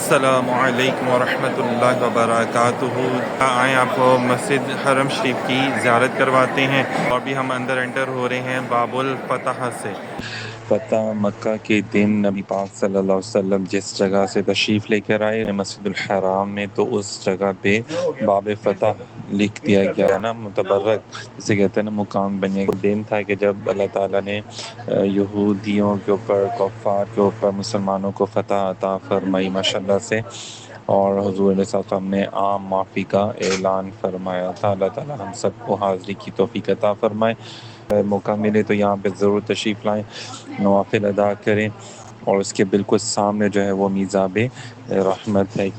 السلام علیکم ورحمۃ اللہ وبرکاتہ۔ آئیں آپ کو مسجد حرم شریف کی زیارت کرواتے ہیں، اور بھی ہم اندر انٹر ہو رہے ہیں باب الفتح سے۔ فتح مکہ کے دن نبی پاک صلی اللہ علیہ وسلم جس جگہ سے تشریف لے کر آئے مسجد الحرام میں، تو اس جگہ پہ باب فتح لکھ دیا گیا ہے نا، متبرک جسے کہتے ہیں نا، مقام بنے گا۔ دن تھا کہ جب اللہ تعالیٰ نے یہودیوں کے اوپر، کفار کے اوپر مسلمانوں کو فتح عطا فرمائی ماشاءاللہ سے، اور حضور علیہ السلام نے عام معافی کا اعلان فرمایا تھا۔ اللہ تعالیٰ ہم سب کو حاضری کی توفیق عطا فرمائے۔ موقع ملے تو یہاں پہ ضرور تشریف لائیں، نوافل ادا کریں، اور اس کے بالکل سامنے جو ہے وہ میزاب رحمت ہے۔